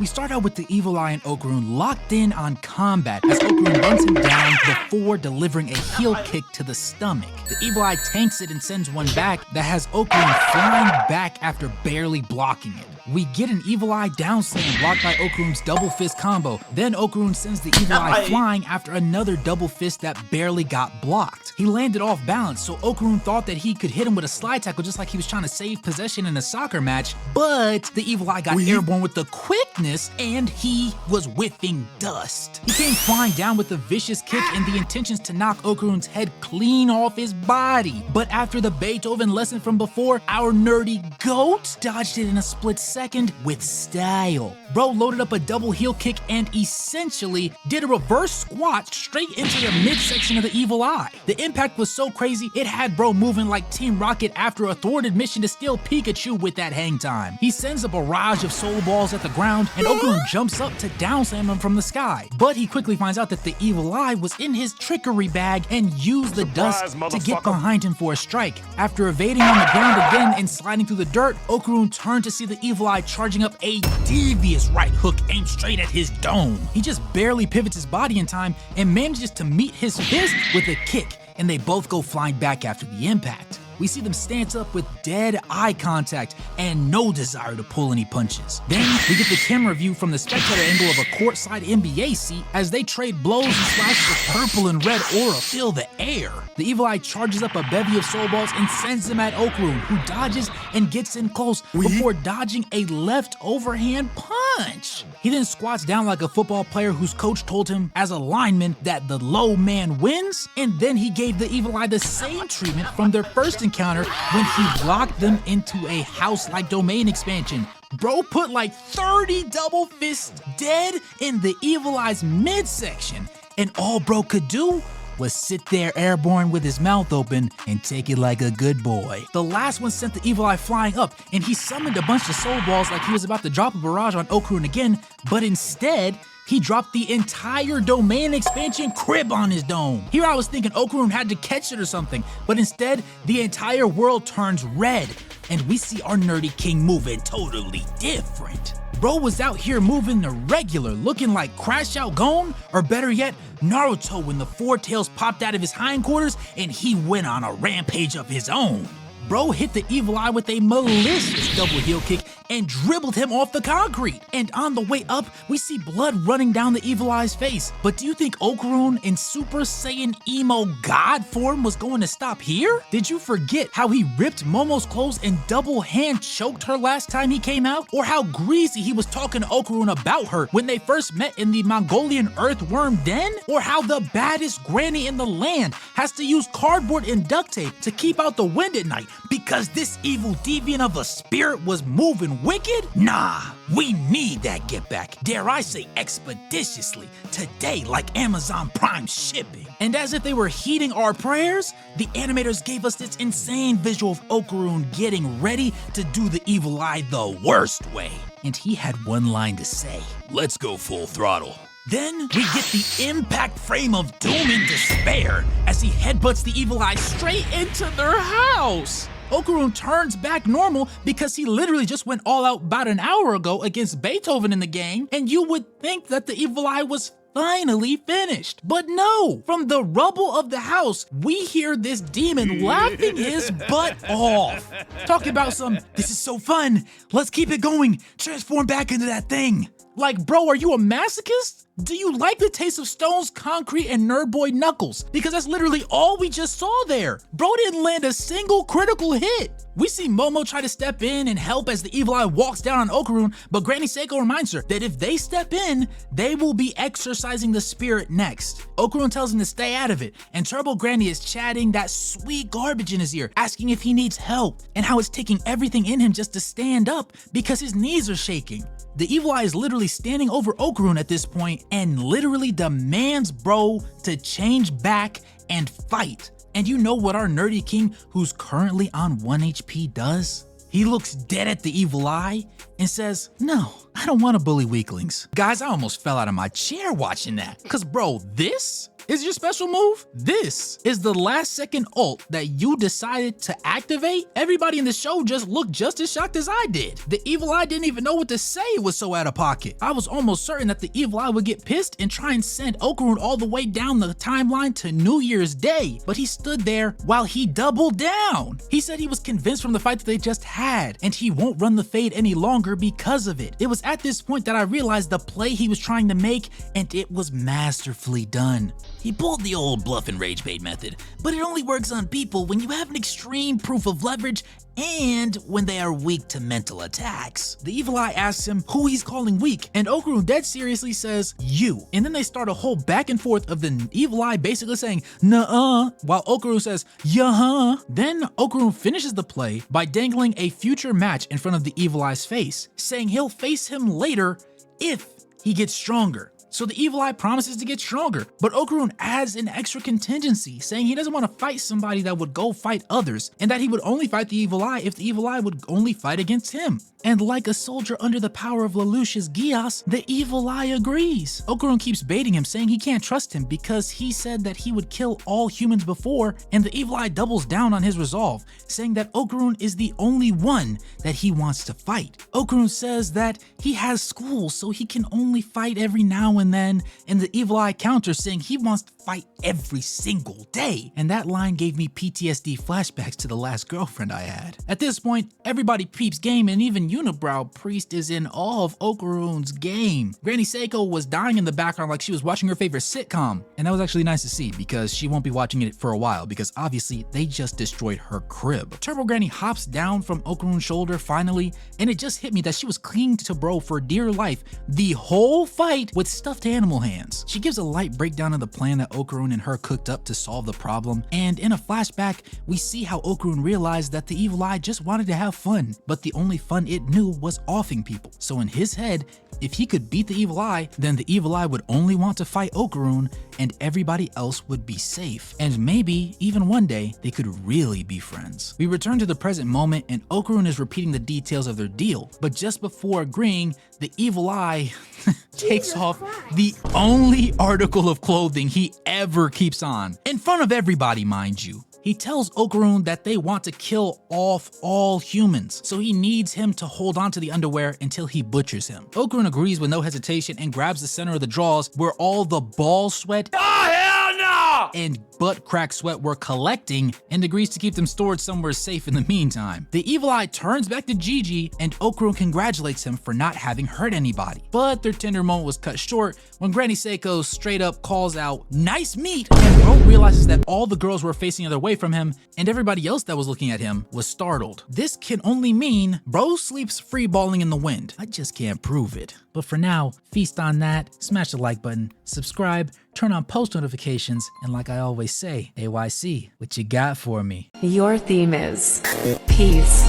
We start out with the Evil Eye and Okaroon locked in on combat as Okaroon runs him down before delivering a heel kick to the stomach. The Evil Eye tanks it and sends one back that has Okaroon flying back after barely blocking it. We get an Evil Eye down slam blocked by Okaroon's double fist combo. Then Okaroon sends the Evil Eye flying after another double fist that barely got blocked. He landed off balance, so Okaroon thought that he could hit him with a slide tackle just like he was trying to save possession in a soccer match, but the Evil Eye got airborne with the quickness and he was whiffing dust. He came flying down with a vicious kick and the intentions to knock Okaroon's head clean off his body. But after the Beethoven lesson from before, our nerdy goat dodged it in a split second with style. Bro loaded up a double heel kick and essentially did a reverse squat straight into the midsection of the Evil Eye. The impact was so crazy, it had bro moving like Team Rocket after a thwarted mission to steal Pikachu with that hang time. He sends a barrage of soul balls at the ground and Okaroon jumps up to down slam him from the sky. But he quickly finds out that the Evil Eye was in his trickery bag and used the dust to get behind him for a strike. After evading on the ground again and sliding through the dirt, Okaroon turned to see the Evil Eye charging up a devious right hook aimed straight at his dome. He just barely pivots his body in time and manages to meet his fist with a kick, and they both go flying back after the impact. We see them stance up with dead eye contact and no desire to pull any punches. Then we get the camera view from the spectator angle of a courtside NBA seat as they trade blows and splashes of purple and red aura fill the air. The Evil Eye charges up a bevy of soul balls and sends them at Okaroon, who dodges and gets in close before dodging a left overhand punch. He then squats down like a football player whose coach told him as a lineman that the low man wins, and then he gave the Evil Eye the same treatment from their first encounter when he locked them into a house-like domain expansion. Bro put like 30 double fists dead in the Evil Eye's midsection, and all bro could do was sit there airborne with his mouth open and take it like a good boy. The last one sent the Evil Eye flying up, and he summoned a bunch of soul balls like he was about to drop a barrage on Okaroon again, but instead, he dropped the entire domain expansion crib on his dome. Here I was thinking Okaroon had to catch it or something, but instead, the entire world turns red, and we see our nerdy king moving totally different. Bro was out here moving the regular, looking like Crash Out Gon, or better yet, Naruto when the four tails popped out of his hindquarters and he went on a rampage of his own. Bro hit the Evil Eye with a malicious double heel kick and dribbled him off the concrete. And on the way up, we see blood running down the Evil Eye's face. But do you think Okaroon in Super Saiyan Emo God form was going to stop here? Did you forget how he ripped Momo's clothes and double hand choked her last time he came out? Or how greasy he was talking to Okaroon about her when they first met in the Mongolian earthworm den? Or how the baddest granny in the land has to use cardboard and duct tape to keep out the wind at night because this evil deviant of a spirit was moving wicked? Nah, we need that get back, dare I say expeditiously, today like Amazon Prime shipping. And as if they were heeding our prayers, the animators gave us this insane visual of Okaroon getting ready to do the Evil Eye the worst way. And he had one line to say: "Let's go full throttle." Then we get the impact frame of doom and despair as he headbutts the Evil Eye straight into their house. Okaroon turns back normal because he literally just went all out about an hour ago against Beethoven in the game, and you would think that the Evil Eye was finally finished. But no, from the rubble of the house, we hear this demon laughing his butt off. Talking about some, "This is so fun, let's keep it going, transform back into that thing." Like, bro, are you a masochist? Do you like the taste of stones, concrete, and Nerd Boy Knuckles? Because that's literally all we just saw there. Bro didn't land a single critical hit. We see Momo try to step in and help as the Evil Eye walks down on Okaroon, but Granny Seiko reminds her that if they step in, they will be exorcising the spirit next. Okaroon tells him to stay out of it, and Turbo Granny is chatting that sweet garbage in his ear, asking if he needs help, and how it's taking everything in him just to stand up because his knees are shaking. The Evil Eye is literally standing over Okaroon at this point and literally demands bro to change back and fight. And you know what our nerdy king, who's currently on 1 HP, does? He looks dead at the Evil Eye and says, "No, I don't want to bully weaklings." Guys, I almost fell out of my chair watching that. Cause bro, this is your special move? This is the last second ult that you decided to activate? Everybody in the show just looked just as shocked as I did. The evil eye didn't even know what to say, it was so out of pocket. I was almost certain that the evil eye would get pissed and try and send Okaroon all the way down the timeline to New Year's Day, but he stood there while he doubled down. He said he was convinced from the fight that they just had, and he won't run the fade any longer because of it. It was at this point that I realized the play he was trying to make, and it was masterfully done. He pulled the old bluff and rage bait method, but it only works on people when you have an extreme proof of leverage and when they are weak to mental attacks. The evil eye asks him who he's calling weak, and Okaroon dead seriously says, you. And then they start a whole back and forth of the evil eye basically saying, nuh-uh, while Okaroon says, yeah-huh. Then Okaroon finishes the play by dangling a future match in front of the evil eye's face, saying he'll face him later if he gets stronger. So the evil eye promises to get stronger, but Okaroon adds an extra contingency, saying he doesn't want to fight somebody that would go fight others, and that he would only fight the evil eye if the evil eye would only fight against him. And like a soldier under the power of Lelouch's Gios, the evil eye agrees. Okaroon keeps baiting him, saying he can't trust him because he said that he would kill all humans before, and the evil eye doubles down on his resolve, saying that Okaroon is the only one that he wants to fight. Okaroon says that he has school, so he can only fight every now and then, and the evil eye counters saying he wants to fight every single day. And that line gave me PTSD flashbacks to the last girlfriend I had. At this point, everybody peeps game, and even Unibrow Priest is in awe of Okarun's game. Granny Seiko was dying in the background like she was watching her favorite sitcom, and that was actually nice to see because she won't be watching it for a while because obviously they just destroyed her crib. Turbo Granny hops down from Okarun's shoulder finally, and it just hit me that she was clinging to bro for dear life the whole fight with stuffed animal hands. She gives a light breakdown of the plan that Okarun and her cooked up to solve the problem, and in a flashback we see how Okarun realized that the evil eye just wanted to have fun, but the only fun it knew was offing people. So in his head, if he could beat the evil eye, then the evil eye would only want to fight Okaroon and everybody else would be safe. And maybe even one day they could really be friends. We return to the present moment and Okaroon is repeating the details of their deal, but just before agreeing, the evil eye takes off the only article of clothing he ever keeps on, in front of everybody, mind you. He tells Okaroon that they want to kill off all humans, so he needs him to hold on to the underwear until he butchers him. Okaroon agrees with no hesitation and grabs the center of the drawers where all the ball sweat and butt crack sweat were collecting and agrees to keep them stored somewhere safe in the meantime. The evil eye turns back to Gigi and Okaroon congratulates him for not having hurt anybody. But their tender moment was cut short when Granny Seiko straight up calls out, "Nice meat!" and Bro realizes that all the girls were facing the other way from him and everybody else that was looking at him was startled. This can only mean Bro sleeps free balling in the wind. I just can't prove it. But for now, feast on that, smash the like button, subscribe, turn on post notifications, and like I always say, AYC, what you got for me? Your theme is peace.